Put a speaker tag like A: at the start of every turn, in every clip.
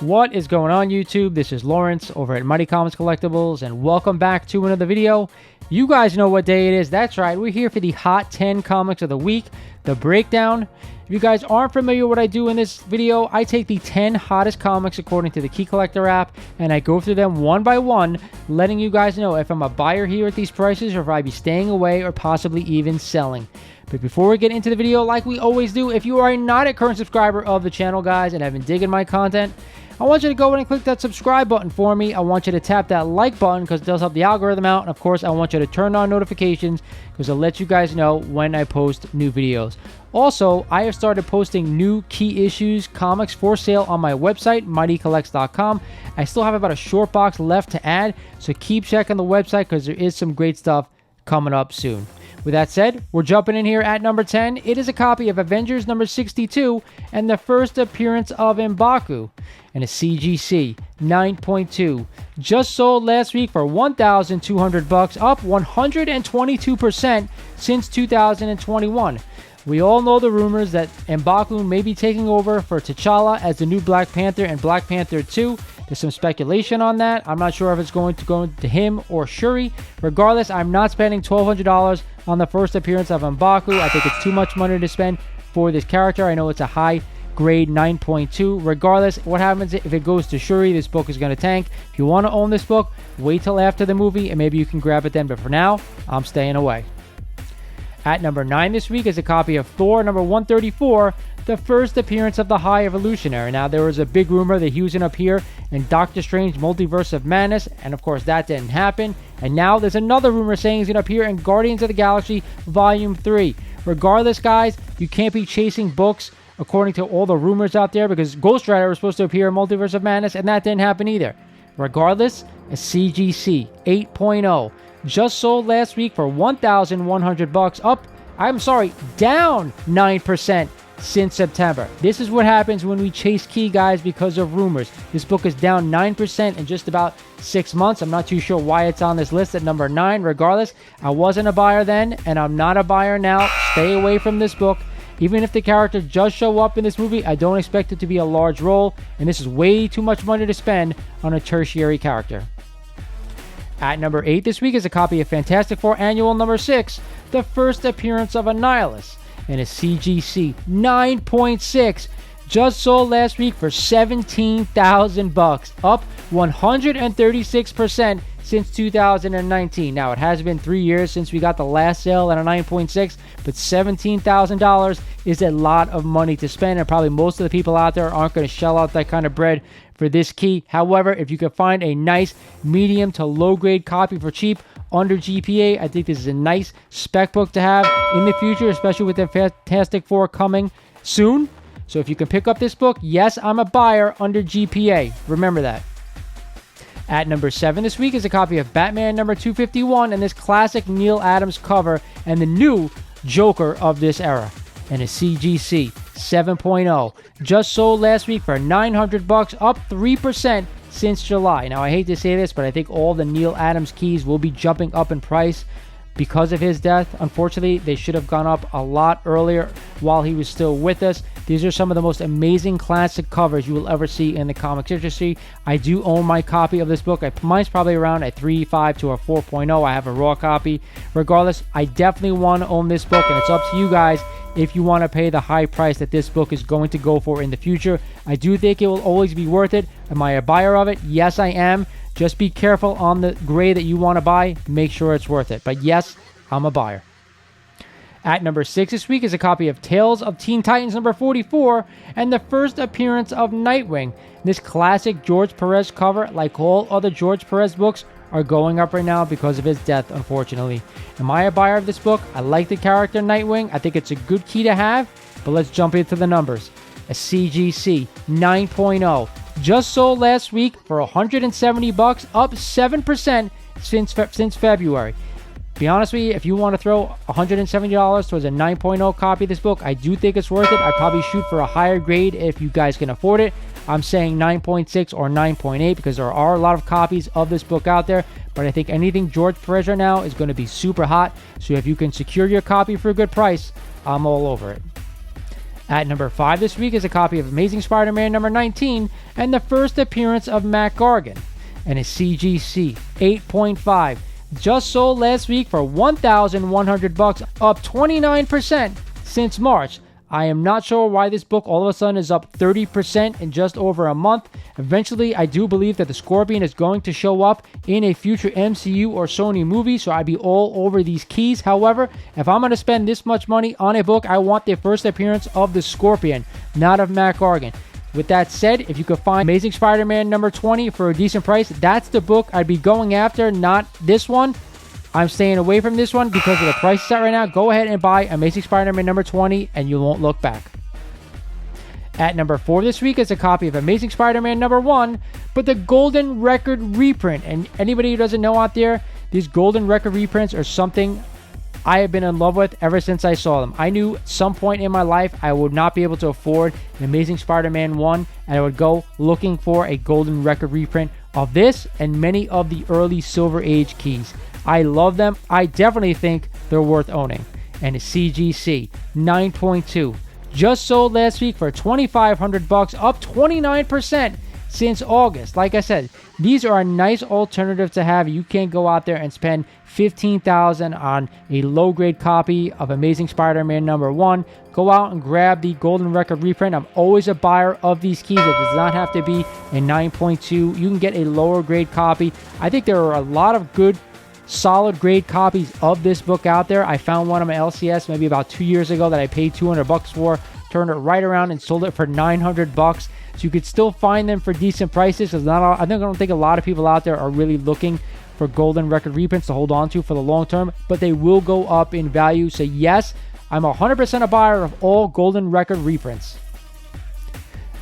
A: What is going on, YouTube? This is Lawrence over at Mighty Comics Collectibles, and welcome back to another video. You guys know what day it is. That's right, we're here for the Hot 10 Comics of the Week, the breakdown. If you guys aren't familiar with what I do in this video, I take the 10 hottest comics according to the Key Collector app, and I go through them one by one, letting you guys know if I'm a buyer here at these prices or if I'd be staying away or possibly even selling. But before we get into the video, like we always do, if you are not a current subscriber of the channel, guys, and have been digging my content, I want you to go in and click that subscribe button for me. I want you to tap that like button because it does help the algorithm out. And of course, I want you to turn on notifications because it'll let you guys know when I post new videos. Also, I have started posting new key issues comics for sale on my website, mightycollects.com. I still have about a short box left to add, so keep checking the website because there is some great stuff coming up soon. With that said, we're jumping in here at number 10. It is a copy of Avengers number 62 and the first appearance of M'Baku and a CGC 9.2. Just sold last week for $1,200, up 122% since 2021. We all know the rumors that M'Baku may be taking over for T'Challa as the new Black Panther and Black Panther 2. There's some speculation on that. I'm not sure if it's going to go to him or Shuri. Regardless, I'm not spending $1,200 on the first appearance of M'Baku. I think it's too much money to spend for this character. I know it's a high grade 9.2. Regardless, what happens if it goes to Shuri, this book is going to tank. If you want to own this book, wait till after the movie and maybe you can grab it then. But for now, I'm staying away. At number 9 this week is a copy of Thor number 134, the first appearance of the High Evolutionary. Now, there was a big rumor that he was going to appear in Doctor Strange Multiverse of Madness, and of course that didn't happen. And now there's another rumor saying he's going to appear in Guardians of the Galaxy Volume 3. Regardless, guys, you can't be chasing books according to all the rumors out there because Ghost Rider was supposed to appear in Multiverse of Madness, and that didn't happen either. Regardless, a CGC 8.0. Just sold last week for $1,100, down 9% since September. This is what happens when we chase key, guys, because of rumors. This book is down 9% in just about 6 months. I'm not too sure why it's on this list at number 9. Regardless, I wasn't a buyer then, and I'm not a buyer now. Stay away from this book. Even if the character does show up in this movie, I don't expect it to be a large role, and this is way too much money to spend on a tertiary character. At number 8 this week is a copy of Fantastica Four Annual number 6, the first appearance of Annihilus, and a CGC 9.6. Just sold last week for $17,000, up 136% since 2019. Now, it has been 3 years since we got the last sale at a 9.6, but $17,000 is a lot of money to spend, and probably most of the people out there aren't going to shell out that kind of bread for this key. However, if you can find a nice medium to low grade copy for cheap under GPA, I think this is a nice spec book to have in the future, especially with the Fantastic Four coming soon. So if you can pick up this book, yes, I'm a buyer under GPA. Remember that. At number 7 this week is a copy of Batman number 251 and this classic Neil Adams cover and the new Joker of this era, and a CGC 7.0. Just sold last week for $900, up 3% since July. Now, I hate to say this, but I think all the Neil Adams keys will be jumping up in price because of his death. Unfortunately, they should have gone up a lot earlier while he was still with us. These are some of the most amazing classic covers you will ever see in the comics industry. I do own my copy of this book. Mine's probably around a 3.5 to a 4.0. I have a raw copy. Regardless, I definitely want to own this book, and it's up to you guys if you want to pay the high price that this book is going to go for in the future. I do think it will always be worth it. Am I a buyer of it? Yes, I am. Just be careful on the grade that you want to buy. Make sure it's worth it. But yes, I'm a buyer. At number 6 this week is a copy of Tales of Teen Titans number 44 and the first appearance of Nightwing. This classic George Perez cover, like all other George Perez books, are going up right now because of his death, unfortunately. Am I a buyer of this book? I like the character Nightwing. I think it's a good key to have, but let's jump into the numbers. A CGC 9.0. Just sold last week for $170, up 7% since February. Be honest with you, if you want to throw $170 towards a 9.0 copy of this book, I do think it's worth it. I'd probably shoot for a higher grade if you guys can afford it. I'm saying 9.6 or 9.8 because there are a lot of copies of this book out there, but I think anything George Perez right now is going to be super hot. So if you can secure your copy for a good price, I'm all over it. At number 5 this week is a copy of Amazing Spider-Man number 19 and the first appearance of Matt Gargan, and a CGC 8.5. Just sold last week for $1,100, up 29% since March. I am not sure why this book all of a sudden is up 30% in just over a month. Eventually, I do believe that the Scorpion is going to show up in a future MCU or Sony movie, so I'd be all over these keys. However, if I'm going to spend this much money on a book, I want the first appearance of the Scorpion, not of Matt Gargan. With that said, if you could find Amazing Spider-Man number 20 for a decent price, that's the book I'd be going after, not this one. I'm staying away from this one because of the price set right now. Go ahead and buy Amazing Spider-Man number 20 and you won't look back. At number 4 this week is a copy of Amazing Spider-Man number 1, but the Golden Record reprint. And anybody who doesn't know out there, these Golden Record reprints are something I have been in love with ever since I saw them. I knew at some point in my life I would not be able to afford an Amazing Spider-Man 1, and I would go looking for a Golden Record reprint of this and many of the early Silver Age keys. I love them. I definitely think they're worth owning. And a CGC 9.2 just sold last week for $2,500, up 29% since August. Like I said, these are a nice alternative to have. You can't go out there and spend $15,000 on a low-grade copy of Amazing Spider-Man number 1. Go out and grab the Golden Record reprint. I'm always a buyer of these keys. It does not have to be a 9.2. You can get a lower-grade copy. I think there are a lot of good solid grade copies of this book out there. I found one on my LCS maybe about 2 years ago that I paid $200 for, turned it right around and sold it for $900. So you could still find them for decent prices, because I don't think a lot of people out there are really looking for Golden Record reprints to hold on to for the long term, but they will go up in value. So yes, I'm 100% a buyer of all Golden Record reprints.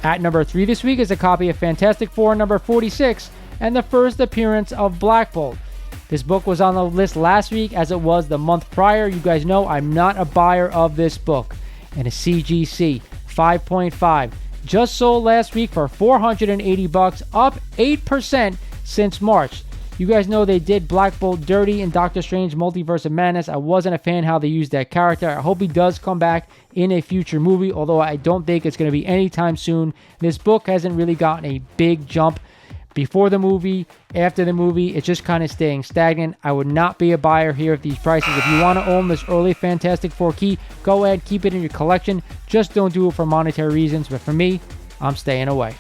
A: At number 3 this week is a copy of Fantastic Four number 46 and the first appearance of Black Bolt. This book was on the list last week as it was the month prior. You guys know I'm not a buyer of this book. And a CGC 5.5 just sold last week for $480, up 8% since March. You guys know they did Black Bolt dirty in Doctor Strange Multiverse of Madness. I wasn't a fan how they used that character. I hope he does come back in a future movie, although I don't think it's going to be anytime soon. This book hasn't really gotten a big jump before the movie, after the movie. It's just kind of staying stagnant. I would not be a buyer here at these prices. If you want to own this early Fantastic Four key, go ahead, keep it in your collection. Just don't do it for monetary reasons. But for me, I'm staying away.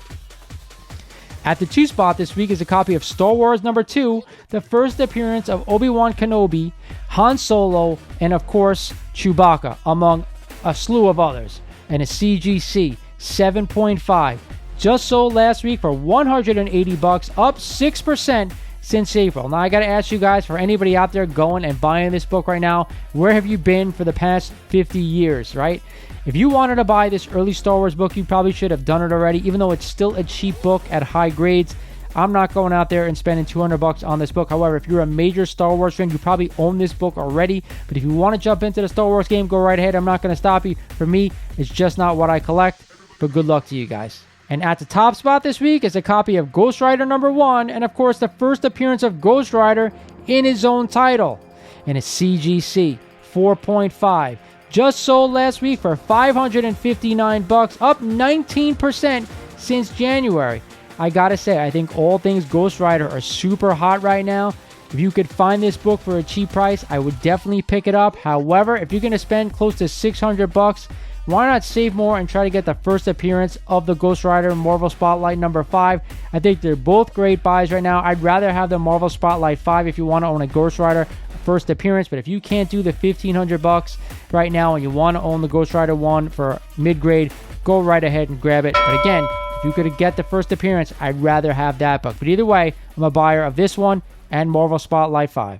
A: At the 2 spot this week is a copy of Star Wars number 2, the first appearance of Obi-Wan Kenobi, Han Solo, and of course, Chewbacca, among a slew of others. And a CGC 7.5. Just sold last week for $180, up 6% since April. Now, I got to ask you guys, for anybody out there going and buying this book right now, where have you been for the past 50 years, right? If you wanted to buy this early Star Wars book, you probably should have done it already, even though it's still a cheap book at high grades. I'm not going out there and spending $200 on this book. However, if you're a major Star Wars fan, you probably own this book already. But if you want to jump into the Star Wars game, go right ahead. I'm not going to stop you. For me, it's just not what I collect. But good luck to you guys. And at the top spot this week is a copy of Ghost Rider number 1, and of course the first appearance of Ghost Rider in his own title. And a CGC 4.5. Just sold last week for $559, up 19% since January. I gotta say, I think all things Ghost Rider are super hot right now. If you could find this book for a cheap price, I would definitely pick it up. However, if you're gonna spend close to $600, why not save more and try to get the first appearance of the Ghost Rider Marvel Spotlight number 5? I think they're both great buys right now. I'd rather have the Marvel Spotlight 5 if you want to own a Ghost Rider first appearance, but if you can't do the $1,500 right now and you want to own the Ghost Rider 1 for mid-grade, go right ahead and grab it. But again, if you could get the first appearance, I'd rather have that book. But either way, I'm a buyer of this one and Marvel Spotlight 5.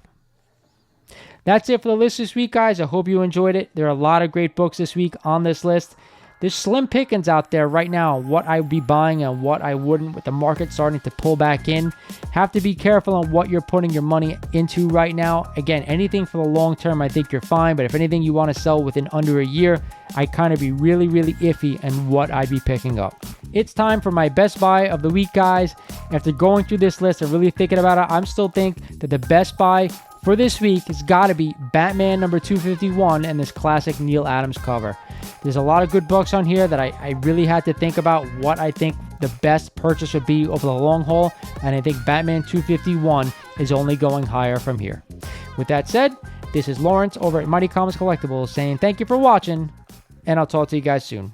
A: That's it for the list this week, guys. I hope you enjoyed it. There are a lot of great books this week on this list. There's slim pickings out there right now on what I would be buying and what I wouldn't, with the market starting to pull back in. Have to be careful on what you're putting your money into right now. Again, anything for the long term, I think you're fine. But if anything you want to sell within under a year, I kind of be really, really iffy on what I'd be picking up. It's time for my best buy of the week, guys. After going through this list and really thinking about it, I'm still think that the best buy for this week has got to be Batman number 251 and this classic Neil Adams cover. There's a lot of good books on here that I really had to think about what I think the best purchase would be over the long haul, and I think Batman 251 is only going higher from here. With that said, this is Lawrence over at Mighty Comics Collectibles saying thank you for watching, and I'll talk to you guys soon.